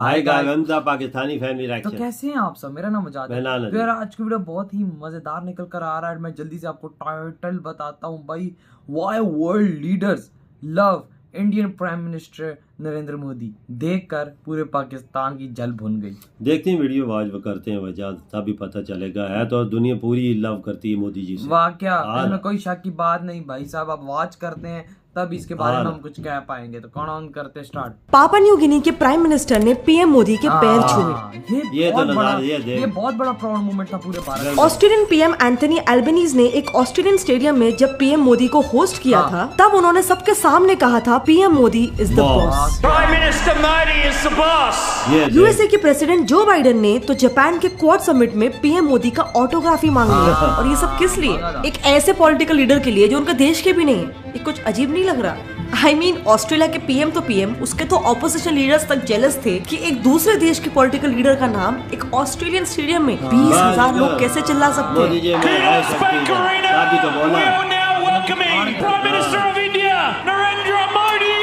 Hi guys, Pakistani family तो reaction. कैसे हैं आप सब? मेरा नाम आजाद है। मैं तो यार आज की वीडियो बहुत ही मजेदार निकल कर आ रहा है। मैं जल्दी से आपको टाइटल बताता हूँ भाई। Why world leaders love Indian prime minister Narendra Modi. देखकर पूरे पाकिस्तान की जल भुन गई। देखते हैं वीडियो, वाज करते हैं वजह, तभी पता चलेगा। है तो दुनिया पूरी लव करती है मोदी जी से। वाह, क्या इसमें कोई शक की बात नहीं भाई साहब। आप वॉच करते हैं तब इसके बारे में हम कुछ कह पाएंगे। तो कौन ऑन करते स्टार्ट। पापा न्यू गिनी के प्राइम मिनिस्टर ने पीएम मोदी के पैर छुए। ये बहुत तो बड़ा, ये ये बहुत बड़ा प्राउड मोमेंट था पूरे Bharat. Australian PM Anthony Albanese ने एक ऑस्ट्रेलियन स्टेडियम में जब पीएम मोदी को होस्ट किया था, तब उन्होंने सबके सामने कहा था PM Modi is the boss. Prime Minister Modi is the boss. USA के प्रेसिडेंट जो बाइडेन ने तो जापान के क्वाड समिट में पीएम मोदी का ऑटोग्राफी मांग लिया। और ये सब किस लिए? एक ऐसे पॉलिटिकल लीडर के लिए जो उनका देश के भी नहीं है। ये कुछ अजीब नहीं लग रहा? I mean, ऑस्ट्रेलिया के पीएम तो पीएम, उसके तो ऑपोजिशन लीडर्स तक जेलस थे कि एक दूसरे देश के पॉलिटिकल लीडर का नाम एक ऑस्ट्रेलियन स्टेडियम में 20,000 लोग कैसे चिल्ला सकते हैं? Spank Arena. We are now welcoming Prime Minister of India, Narendra Modi.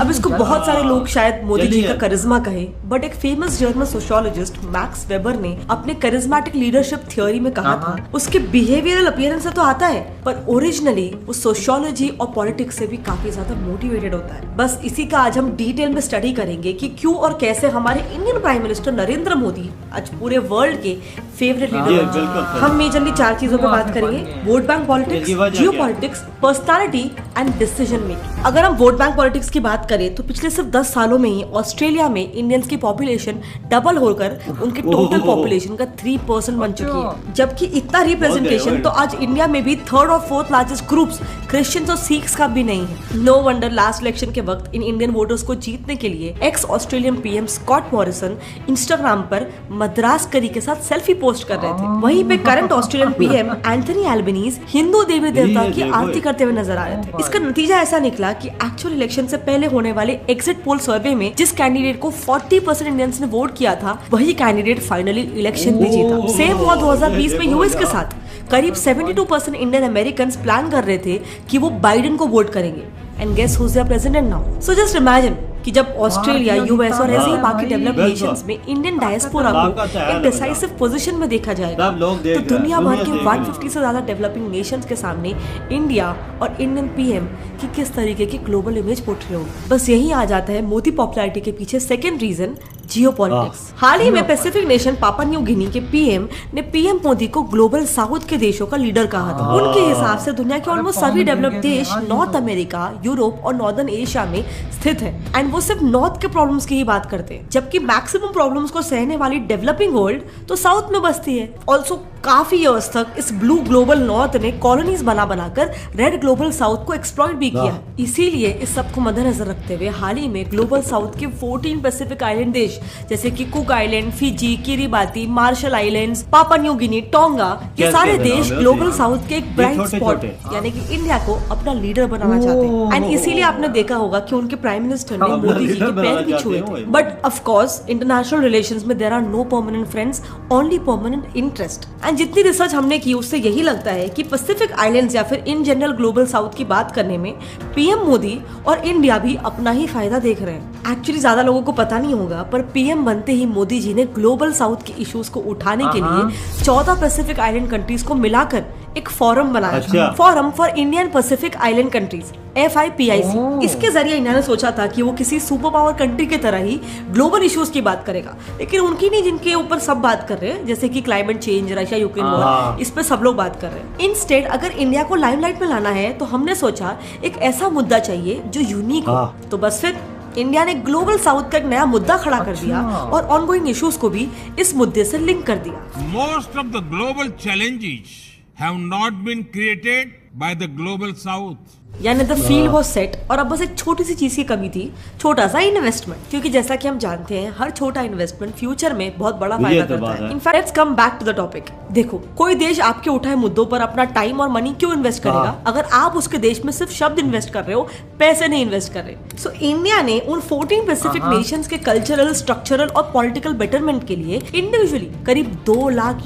अब इसको बहुत सारे लोग शायद मोदी जी का करिश्मा कहे, बट एक famous German sociologist max weber ने अपने करिश्मेटिक लीडरशिप थ्योरी में कहा था उसके बिहेवियरल अपीयरेंस से तो आता है, पर ओरिजिनली वो सोशियोलॉजी और पॉलिटिक्स से भी काफी ज्यादा मोटिवेटेड होता है। बस इसी का आज हम डिटेल में स्टडी करेंगे कि क्यों और कैसे हमारे Indian prime minister Narendra Modi आज पूरे वर्ल्ड के फेवरेट लीडर। हम मेजरली 4 चीजों पर बात करेंगे: vote bank politics, Jio politics, personality and decision making. अगर हम वोट बैंक पॉलिटिक्स की बात करें तो पिछले सिर्फ 10 सालों में ही ऑस्ट्रेलिया में इंडियंस की पॉपुलेशन डबल होकर उनकी टोटल पॉपुलेशन का 3% बन चुकी है। जबकि इतना रिप्रेजेंटेशन तो आज इंडिया में भी 3rd और 4th लार्जेस्ट ग्रुप्स क्रिश्चियंस और सिख्स का भी नहीं है। नो वंडर लास्ट इलेक्शन के वक्त इन इंडियन वोटर्स को जीतने के लिए ex Australian PM Scott Morrison Instagram पर मद्रास करी के साथ सेल्फी पोस्ट कर रहे थे। वहीं पे current Australian PM Anthony Albanese हिंदू देवी देवता की आरती करते हुए नजर आ रहे थे। इसका नतीजा ऐसा निकला कि एक्चुअल इलेक्शन से पहले होने वाले एग्जिट पोल सर्वे में जिस कैंडिडेट को 40% इंडियंस ने वोट किया था, वही कैंडिडेट फाइनली इलेक्शन भी जीता। सेम हुआ 2020 में यूएस के साथ। करीब 72% इंडियन अमेरिकन प्लान कर रहे थे कि वो बाइडेन को वोट करेंगे। And guess who is their president now? So just imagine कि जब ऑस्ट्रेलिया, यूएस और ऐसे ही बाकी डेवलप्ड नेशंस में इंडियन डायस्पोरा को एक डिसाइसिव पोजीशन में देखा जाएगा, तो दुनिया भर के 150 से ज्यादा डेवलपिंग नेशंस के सामने इंडिया और इंडियन पीएम की किस तरीके की ग्लोबल इमेज पोर्ट्रे होगी। बस यही आ जाता है मोदी पॉपुलैरिटी के पीछे सेकंड रीजन, जियोपॉलिटिक्स। हाल ही में पैसिफिक नेशन पापा न्यू गिनी के पीएम ने पीएम मोदी को ग्लोबल साउथ के देशों का लीडर कहा था। उनके हिसाब से दुनिया के ऑलमोस्ट सभी डेवलप्ड देश नॉर्थ अमेरिका, यूरोप और नॉर्दर्न एशिया में स्थित है। एंड वो सिर्फ नॉर्थ के प्रॉब्लम्स की ही बात करते हैं, जबकि मैक्सिमम प्रॉब्लम्स को सहने वाली डेवलपिंग वर्ल्ड तो साउथ में बसती है। ऑल्सो काफी इयर्स तक इस ब्लू ग्लोबल नॉर्थ ने कॉलोनीज बनाकर रेड ग्लोबल साउथ को एक्सप्लॉइट भी किया। इसीलिए इस सब को मद्देनजर रखते हुए हाल ही में ग्लोबल साउथ के 14 पैसिफिक आइलैंड देश जैसे कि cook island, Fiji, Kiribati, Marshall Islands, पापा न्यू गिनी, टोंगा, ये सारे देश ग्लोबल साउथ के एक ब्राइट स्पॉट यानी कि इंडिया को अपना लीडर बनाना चाहते हैं। एंड इसीलिए आपने देखा होगा कि उनके प्राइम मिनिस्टर ने मोदी जी के पैर भी छुए थे। But of course international relations में there are no permanent friends, only permanent interest. And जितनी रिसर्च हमने की उससे यही लगता है कि पैसिफिक आइलैंड्स या फिर इन जनरल ग्लोबल साउथ की बात करने में पीएम मोदी और इंडिया भी अपना ही फायदा देख रहे हैं। एक्चुअली ज्यादा लोगों को पता नहीं होगा, पर पीएम बनते ही मोदी जी ने ग्लोबल साउथ के इश्यूज को उठाने के लिए 14 पैसिफिक आइलैंड कंट्रीज को मिलाकर एक फोरम बनाया, forum for Indian Pacific island countries, FIPIC। इसके जरिए इन्होंने सोचा था कि वो किसी सुपर पावर कंट्री की तरह ही ग्लोबल इश्यूज की बात करेगा, लेकिन उनकी नहीं जिनके ऊपर सब बात कर रहे हैं, जैसे कि climate change, Russia Ukraine war, इस पे सब लोग बात कर रहे हैं। इंस्टेड अगर इंडिया को लाइमलाइट में लाना है तो हमने सोचा एक ऐसा मुद्दा चाहिए जो यूनिक हो। तो बस फिर इंडिया ने ग्लोबल साउथ का एक नया मुद्दा खड़ा कर दिया और ऑनगोइंग इश्यूज को भी इस मुद्दे से लिंक कर दिया। Most of the global challenges have not been created by the global south. यानी द फील्ड वाज सेट और अब बस एक छोटी सी चीज की कमी थी, छोटा सा इन्वेस्टमेंट। क्योंकि जैसा कि हम जानते हैं हर छोटा इन्वेस्टमेंट फ्यूचर में बहुत बड़ा फायदा करता है। In fact let's come back to the topic. देखो, कोई देश आपके उठाए मुद्दों पर अपना टाइम और मनी क्यों इन्वेस्ट करेगा अगर आप उसके देश में सिर्फ शब्द इन्वेस्ट कर रहे हो, पैसे नहीं इन्वेस्ट कर रहे। सो इंडिया ने उन 14 पैसिफिक नेशंस के कल्चरल, स्ट्रक्चरल और पॉलिटिकल बेटरमेंट के लिए इंडिविजुअली करीब $2 लाख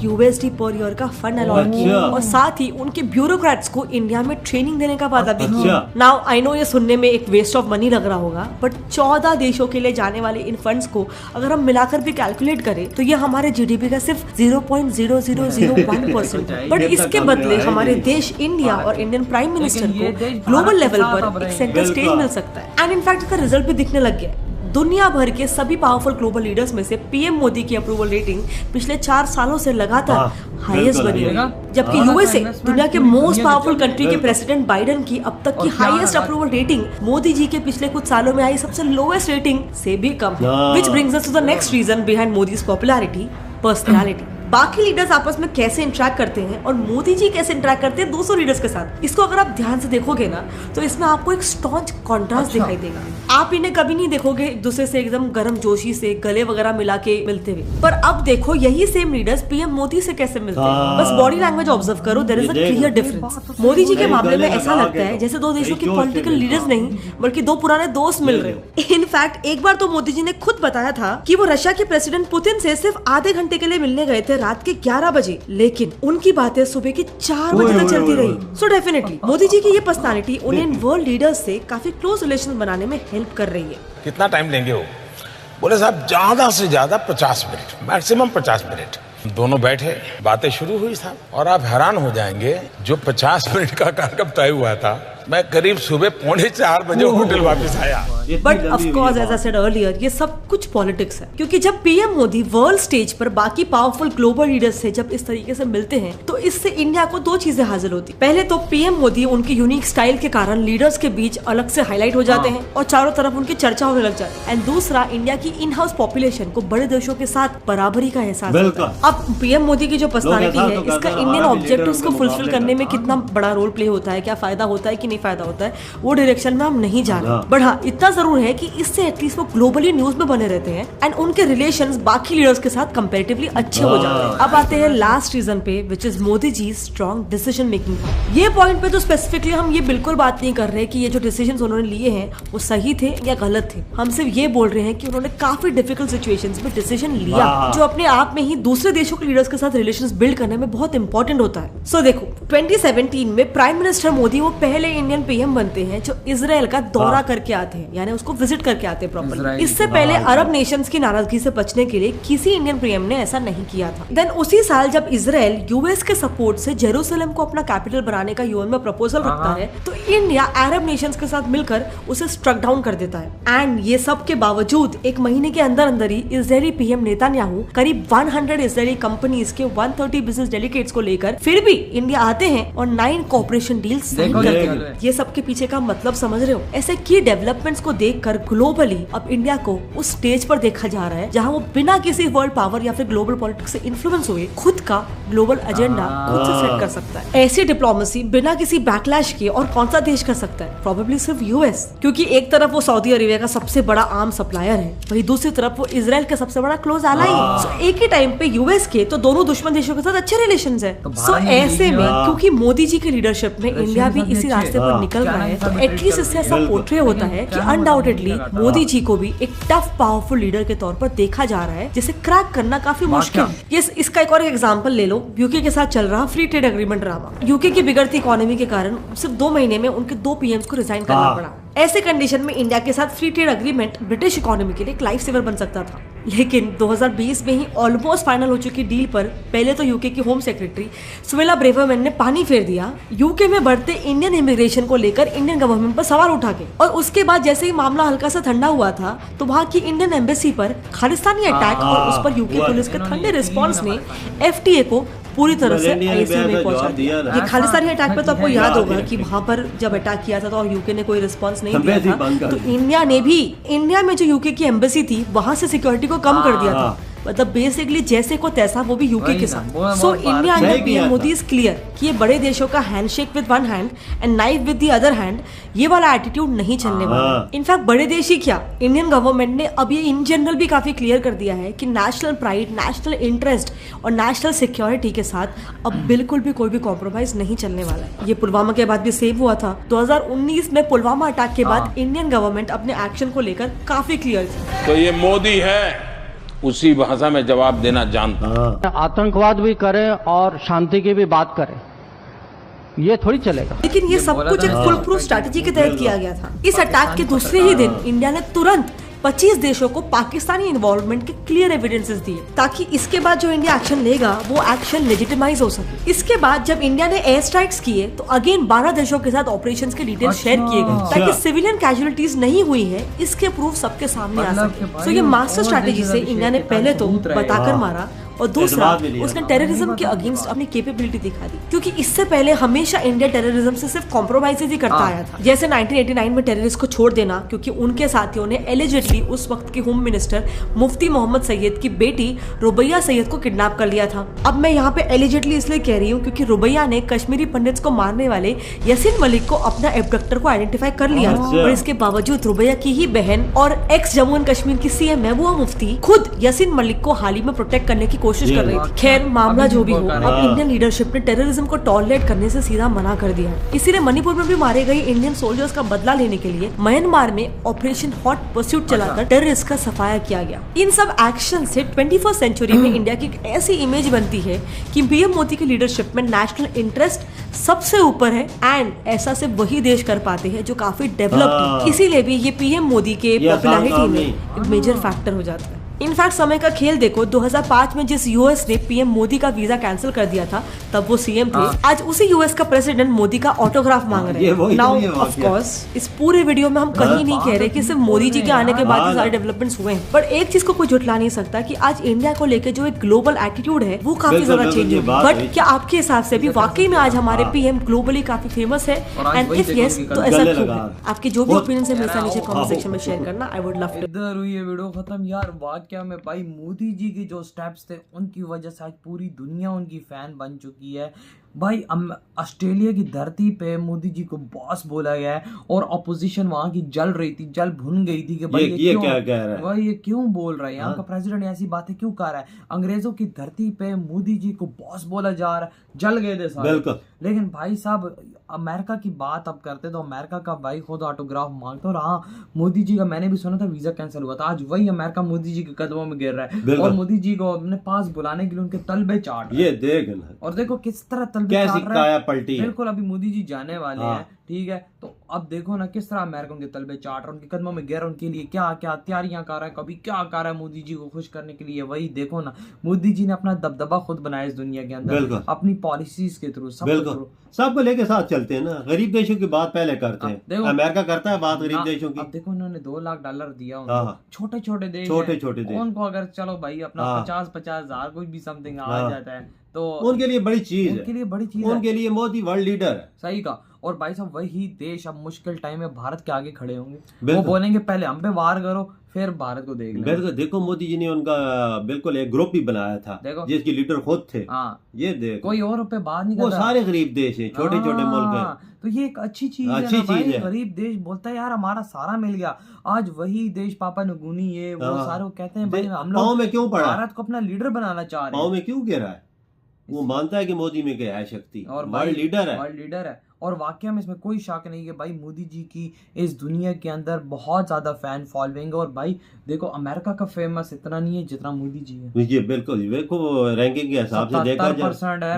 पर ईयर का फंड अलॉट किया और साथ ही उनके ब्यूरोक्रेट्स को इंडिया में ट्रेनिंग देने का वादा भी अच्छा। किया। नाउ आई नो ये सुनने में एक वेस्ट ऑफ मनी लग रहा होगा, बट 14 देशों के लिए जाने वाले इन फंड्स को अगर हम मिलाकर भी कैलकुलेट करें तो ये हमारे जीडीपी का सिर्फ 0.0001% है। बट इसके बदले हमारे देश इंडिया और इंडियन प्राइम मिनिस्टर ये को देश ग्लोबल भारत के लेवल साथ पर अब एक रहेंगे। सेंटर स्टेज बिल्कुल। मिल सकता है। एंड इनफैक्ट इसका रिजल्ट भी दिखने लग गया है। दुनिया भर के सभी पावरफुल ग्लोबल लीडर्स में से पीएम मोदी की अप्रूवल रेटिंग पिछले 4 सालों से लगातार हाईएस्ट बिल्कुल बनी हुई है। है। जबकि और यूएसए investment दुनिया के पूरी मोस्ट दुनिया पावरफुल में कंट्री के बिल्कुल। प्रेसिडेंट बाइडेन की अब तक की और क्या हाईएस्ट बात- अप्रूवल रेटिंग मोदी जी के पिछले कुछ सालों में आई सबसे लोएस्ट रेटिंग से भी कम है। हाँ। Which brings us to the next reason behind Modi's popularity, personality. बाकी लीडर्स आपस में कैसे इंटरेक्ट करते हैं और मोदी जी कैसे इंटरेक्ट करते हैं दूसरे लीडर्स के साथ, इसको अगर आप ध्यान से देखोगे ना तो इसमें आपको एक स्टॉन्च कॉन्ट्रास्ट दिखाई देगा। आप इन्हें कभी नहीं देखोगे एक दूसरे से एकदम गर्म जोशी से गले वगैरह मिला के मिलते हुए, पर अब देखो यही सेम लीडर्स पीएम मोदी से कैसे मिलते हैं। हाँ। बस बॉडी लैंग्वेज ऑब्जर्व करो, देयर इज अ ये देख। Clear difference. मोदी जी के नहीं, मामले में गले ऐसा लगा लगता के है तो। जैसे दो देशों के नहीं, पॉलिटिकल जोश से लीडर्स मिलते नहीं बल्कि दो पुराने दोस्त मिल रहे हो। इनफैक्ट एक बार तो मोदी जी ने खुद बताया था कि वो रशिया के प्रेसिडेंट पुतिन से सिर्फ आधे घंटे के लिए मिलने गए थे रात के 11 बजे, लेकिन उनकी बातें सुबह की 4 बजे तक चलती रही। सो डेफिनेटली मोदी जी की ये पर्सनालिटी उन्हें इन वर्ल्ड लीडर्स से काफी क्लोज रिलेशन बनाने में हेल्प कर रही है। कितना टाइम लेंगे वो? बोले साहब ज्यादा से ज्यादा 50 मिनट, मैक्सिमम 50 मिनट। दोनों बैठे, बातें शुरू हुई साहब, और आप हैरान हो जाएंगे जो 50 मिनट का कार्यक्रम तय हुआ था, मैं करीब सुबह 3:45 बजे होटल वापस आया। But of course as I said earlier ये सब कुछ पॉलिटिक्स है, क्योंकि जब पीएम मोदी वर्ल्ड स्टेज पर बाकी पावरफुल ग्लोबल लीडर्स से जब इस तरीके से मिलते हैं तो इससे इंडिया को दो चीजें हासिल होती। पहले तो पीएम मोदी उनकी यूनिक स्टाइल के कारण लीडर्स के बीच अलग से हाईलाइट हो जाते हैं और चारों तरफ उनकी चर्चा होने लग जाती है। एंड दूसरा, इंडिया की इन हाउस पॉपुलेशन को बड़े देशों के साथ बराबरी का एहसास होता है। अब पीएम मोदी की जो पर्सनालिटी ऐसा है तो इसका करते हैं, इंडियन हमारा भी ऑब्जेक्टिव्स लीडर को उनके फुलफिल मुकाबले करने में करता है। कितना बड़ा रोल प्ले होता है, क्या फायदा होता है कि नहीं फायदा होता है, वो डायरेक्शन में हम नहीं जा रहे। हाँ। बट हाँ, इतना जरूर है कि इससे एटलीस्ट वो ग्लोबली न्यूज में बने रहते हैं एंड उनके रिलेशंस बाकी लीडर्स के साथ कंपैरेटिवली अच्छे हो जाते हैं। अब आते हैं लास्ट रीजन पे, which is Modi ji strong decision making. ये पॉइंट पे तो स्पेसिफिकली हम ये बिल्कुल बात नहीं कर रहे कि ये जो डिसीजंस उन्होंने लिए हैं वो सही थे या गलत थे। हम सिर्फ ये बोल रहे हैं कि उन्होंने काफी डिफिकल्ट सिचुएशंस में डिसीजन लिया, जो अपने आप में ही दूसरे देशों के लीडर्स के साथ रिलेशंस बिल्ड करने में बहुत इंपॉर्टेंट होता है। सो देखो, 2017 में प्राइम मिनिस्टर मोदी वो पहले इंडियन पीएम बनते हैं जो इजराइल का दौरा करके आते हैं, यानी उसको विजिट करके आते हैं प्रॉपर्ली। इजराइल इससे की पहले बात। अरब नेशंस की नाराजगी से बचने के लिए किसी इंडियन पीएम ने ऐसा नहीं किया था। देन उसी साल जब इजराइल यूएस के सपोर्ट से जेरूसलम को अपना कैपिटल बनाने का यूएन में प्रपोजल रखता है तो इंडिया अरब नेशंस के साथ मिलकर उसे स्ट्रक डाउन कर देता है। एंड ये सब के बावजूद एक महीने के अंदर अंदर ही इजरायली पीएम नेतान्याहू करीब 100 इजरायली कंपनीज के 130 बिजनेस डेलीगेट्स को लेकर फिर भी इंडिया आते हैं और 9 कोऑपरेशन डील्स साइन देखो करते देखो। हैं। ये सब के पीछे का मतलब समझ रहे हो? ऐसे की डेवलपमेंट्स को देखकर ग्लोबली अब इंडिया को उस स्टेज पर देखा जा रहा है जहां वो बिना किसी वर्ल्ड पावर या फिर ग्लोबल पॉलिटिक्स से इन्फ्लुएंस हुए खुद का ग्लोबल एजेंडा खुद से सेट कर सकता है। ऐसी डिप्लोमेसी बिना किसी बैकलैश के और कौन सा देश कर सकता है? प्रोबेबली सिर्फ यूएस, क्योंकि एक तरफ वो सऊदी अरेबिया का सबसे बड़ा आर्म सप्लायर है, वही दूसरी तरफ वो इजराइल का सबसे बड़ा क्लोज एलाई है। So, एक ही टाइम पे यूएस के तो दोनों दुश्मन देशों के साथ अच्छे रिलेशंस है। तो सो भारत ऐसे में हाँ। क्योंकि मोदी जी की लीडरशिप में इंडिया भी इसी रास्ते पर निकल रहा है, तो एटलीस्ट इससे ऐसा पोर्ट्रे होता है कि अनडाउटेडली मोदी जी को भी एक टफ पावरफुल लीडर के तौर पर देखा जा रहा है जिसे क्रैक करना काफी मुश्किल है। ये इसका एक और एग्जांपल ले लो, यूके के साथ चल रहा free trade agreement drama. UK की बिगड़ती इकोनॉमी के कारण सिर्फ 2 महीने में उनके 2 पीएम्स को रिजाइन करना पड़ा। ऐसे कंडीशन में इंडिया के साथ free trade agreement British economy के लिए एक लाइफ सेवर बन सकता था, लेकिन 2020 में ही ऑलमोस्ट फाइनल हो चुकी डील पर पहले तो यूके की होम सेक्रेटरी सुवेला ब्रेवरमैन ने पानी फेर दिया यूके में बढ़ते इंडियन इमिग्रेशन को लेकर इंडियन गवर्नमेंट पर सवाल उठा के। और उसके बाद जैसे ही मामला हल्का सा ठंडा हुआ था तो वहाँ की इंडियन एम्बेसी पर खालिस्तानी अटैक और उस पर यूके पुलिस के ठंडे रिस्पॉन्स ने एफटीए को पूरी तरह से आईसीयू में पहुंचा दिया। ये खालिस्तानी अटैक पे तो आपको याद होगा कि वहां पर जब अटैक किया था तो और यूके ने कोई रिस्पांस नहीं दिया था, तो इंडिया ने भी इंडिया में जो यूके की एम्बेसी थी वहां से सिक्योरिटी को कम कर दिया था। मतलब बेसिकली जैसे को तैसा वो भी यूके के साथ। So India under PM Modi is clear कि ये बड़े देशों का handshake with one hand and knife with the other hand, ये वाला एटीट्यूड नहीं चलने वाला। इनफैक्ट बड़े देश ही क्या, इंडियन गवर्नमेंट ने अब ये इन जनरल भी काफी क्लियर कर दिया है कि नेशनल प्राइड, नेशनल इंटरेस्ट और नेशनल सिक्योरिटी के साथ अब बिल्कुल भी कोई भी कॉम्प्रोमाइज नहीं चलने वाला है। ये पुलवामा के बाद भी सेव हुआ था। 2019 में पुलवामा अटैक के बाद इंडियन गवर्नमेंट अपने एक्शन को लेकर काफी क्लियर थी। तो ये मोदी है, उसी भाषा में जवाब देना जानता। आतंकवाद भी करें और शांति की भी बात करें, ये थोड़ी चलेगा। लेकिन ये सब कुछ एक फुल प्रूफ स्ट्रैटेजी के तहत किया गया था। इस अटैक के दूसरे ही दिन इंडिया ने तुरंत 25 देशों को पाकिस्तानी इन्वॉल्वमेंट के क्लियर एविडेंसेस दिए, ताकि इसके बाद जो इंडिया एक्शन लेगा वो एक्शन लेजिटिमाइज हो सके। इसके बाद जब इंडिया ने एयर स्ट्राइक्स किए तो अगेन 12 देशों के साथ ऑपरेशंस के डिटेल्स शेयर किए गए, ताकि सिविलियन कैजुअलिटीज नहीं हुई है इसके प्रूफ सबके सामने आ सके। तो ये मास्टर स्ट्रैटेजी से इंडिया ने पहले तो बताकर मारा, और दूसरा उसने टेररिज्म के अगेंस्ट अपनी कैपेबिलिटी दिखा दी, क्योंकि इससे पहले हमेशा इंडिया टेररिज्म से सिर्फ कॉम्प्रोमाइज ही करता आया था। जैसे 1989 में टेररिस्ट को छोड़ देना क्योंकि उनके साथियों ने एलिजिडली उस वक्त के होम मिनिस्टर मुफ्ती मोहम्मद सैयद की बेटी रुबैया सैयद को किडनैप कर लिया था। अब मैं यहाँ पे एलिजिडली इसलिए कह रही हूँ क्योंकि रुबैया ने कश्मीरी पंडित्स को मारने वाले यासीन मलिक को अपना एब्डक्टर को आइडेंटिफाई कर लिया था, और इसके बावजूद रुबैया की ही बहन और एक्स जम्मू एंड कश्मीर की सीएम महबूबा मुफ्ती खुद यासीन मलिक को हाल ही में प्रोटेक्ट करने की कोशिश कर रही थी। खैर मामला जो भी हो, अब इंडियन लीडरशिप ने टेररिज्म को टॉलरेट करने से सीधा मना कर दिया। इसीलिए मणिपुर में भी मारे गए इंडियन सोल्जर्स का बदला लेने के लिए म्यांमार में ऑपरेशन हॉट परस्यूट चलाकर टेररिस्ट का सफाया किया गया। इन सब एक्शन से 21st सेंचुरी में इंडिया की एक ऐसी इमेज बनती है कि पीएम मोदी की लीडरशिप में नेशनल इंटरेस्ट सबसे ऊपर है, एंड ऐसा सिर्फ वही देश कर पाते हैं जो काफी डेवलप्ड है। इसीलिए भी ये पीएम मोदी के पॉपुलैरिटी में एक मेजर फैक्टर हो जाता है। इनफैक्ट समय का खेल देखो, 2005 में जिस यूएस ने पीएम मोदी का वीजा कैंसिल कर दिया था तब वो सीएम थे, आज उसी यूएस का प्रेसिडेंट मोदी का ऑटोग्राफ मांग रहे हैं। नाउ ऑफ कोर्स इस पूरे वीडियो में हम कहीं नहीं कह रहे कि सिर्फ मोदी जी के आने के बाद ही सारे डेवलपमेंट्स हुए हैं, बट एक चीज को कोई झुठला नहीं सकता कि आज इंडिया को लेकर जो एक ग्लोबल एटीट्यूड है वो काफी ज्यादा चेंज हुआ। बट क्या आपके हिसाब से भी वाकई में आज हमारे पीएम ग्लोबली काफी फेमस है, एंड इफ यस तो ऐसा क्यों है? आपके जो भी ओपिनियन है मेरे साथ नीचे कमेंट सेक्शन में शेयर करना, आई वुड लव टू। इधर हुई ये वीडियो खत्म यार। वाकया में भाई मोदी जी के जो स्टेप्स थे उनकी वजह से आज पूरी दुनिया उनकी फैन बन चुकी है। भाई ऑस्ट्रेलिया की धरती पे मोदी जी को बॉस बोला गया है, और अपोजिशन वहां की जल रही थी, जल भुन गई थी कि भाई ये क्या कह रहा है, भाई ये क्यों बोल रहा है, यहाँ का प्रेसिडेंट ऐसी बातें क्यों कर रहा है। अंग्रेजों की धरती पे मोदी जी को बॉस बोला जा रहा है, जल गए थे सारे। लेकिन भाई साहब अमेरिका की बात अब करते तो अमेरिका का भाई खुद ऑटोग्राफ मांगता, और हाँ मोदी जी का मैंने भी सुना था वीजा कैंसिल हुआ था। आज वही अमेरिका मोदी जी के कदमों में गिर रहा है, और मोदी जी को अपने पास बुलाने के लिए उनके तलबे चाट ये देख, और देखो किस तरह तलबे चाट रहा है। बिल्कुल अभी मोदी जी जाने वाले हैं, ठीक है, तो अब देखो ना किस तरह अमेरिका उनके तलबे चाट रहा है, उनके कदमों में गिर, उनके लिए क्या क्या तैयारियां कर रहा है, कभी क्या कर रहा है मोदी जी को खुश करने के लिए। वही देखो ना मोदी जी ने अपना दबदबा खुद बनाया इस दुनिया के अंदर अपनी पॉलिसीज के थ्रू, सबको लेके साथ चलते हैं ना। गरीब देशों की बात पहले करते हैं, अमेरिका करता है बात गरीब देशों की। अब देखो उन्होंने $2 लाख दिया उनको, छोटे छोटे देश, छोटे देश, उनको अगर चलो भाई अपना 50-50 हजार कोई भी समथिंग आ जाता है तो उनके लिए बड़ी चीज है, उनके लिए मोदी वर्ल्ड लीडर है। सही का। और भाई साहब वही देश अब मुश्किल टाइम में भारत के आगे खड़े होंगे, वो बोलेंगे पहले हम पे वार करो फिर भारत को देख लेंगे। देखो मोदी जी ने उनका बिल्कुल एक ग्रुप भी बनाया था जिसके लीडर खुद थे। ये देखो कोई और पे बात नहीं, वो सारे गरीब देश है, छोटे छोटे मुल्क है, तो ये एक अच्छी चीज है। गरीब देश बोलता है यार हमारा सारा मिल गया। आज वही देश पापा नुगुनी ये वो सारे कहते हैं भाई हम लोग में क्यों पड़ा, भारत को अपना लीडर बनाना चाह रहे हैं, पाँव में क्यों गिरा है। वो मानता है कि मोदी में क्या है शक्ति, और वर्ल्ड लीडर है। और वाकई में इसमें कोई शक नहीं कि भाई मोदी जी की इस दुनिया के अंदर बहुत ज्यादा फैन फॉलोइंग है। और भाई देखो अमेरिका का फेमस इतना नहीं है जितना मोदी जी है। ये बिल्कुल देखो रैंकिंग के हिसाब से देखा जाए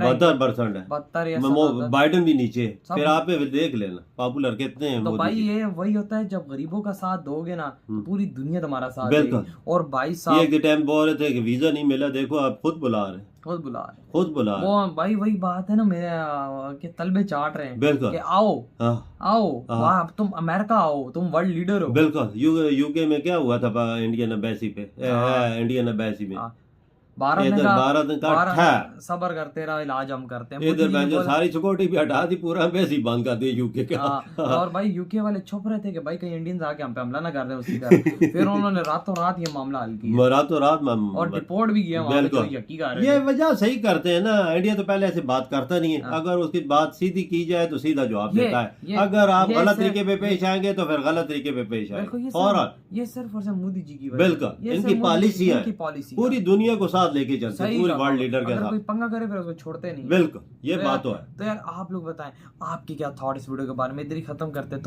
72% है, 72 बाइडेन भी नीचे, फिर आप देख लेना पॉपुलर कितने हैं। तो भाई ये वही होता है जब गरीबों का साथ दोगे ना पूरी दुनिया तुम्हारा साथ देगी। और भाई साहब एक टाइम बोल रहे थे कि वीजा नहीं मिला, देखो आप खुद बुला रहे, खुद बुला वो भाई वही बात है ना मेरे के तलबे चाट रहे हैं कि आओ तुम अमेरिका आओ, तुम वर्ल्ड लीडर हो। बिल्कुल। यूके में क्या हुआ था इंडियन एम्बेसी पे, इंडियन एम्बेसी में भारत का सबर करते रहा, इलाज हम करते हैं इधर जो सारी सिक्योरिटी भी हटा दी, पूरा वैसे ही बंद कर दिया यूके का। और भाई यूके वाले छुप रहे थे कि भाई कहीं इंडियंस आके हम पे हमला ना कर दे उसी तरह। फिर उन्होंने रातों रात ये मामला हल किया, रातों रात और रिपोर्ट भी किया। ये वजह सही करते हैं ना, इंडिया तो पहले ऐसे बात करता नहीं है, अगर उसकी बात सीधी की जाए तो सीधा जवाब देता है, अगर आप गलत तरीके पे पेश आएंगे तो फिर गलत तरीके पे पेश आएंगे। और ये सिर्फ और सिर्फ मोदी जी की बिल्कुल इनकी पॉलिसी है, पूरी दुनिया को लेके चलते हैं, पूरे वर्ल्ड लीडर के साथ। कोई पंगा करे फिर उसको छोड़ते नहीं। बिल्कुल ये बात तो है। तो यार आप लोग बताएं आपके क्या थॉट इस वीडियो के बारे में, इधर ही खत्म करते तो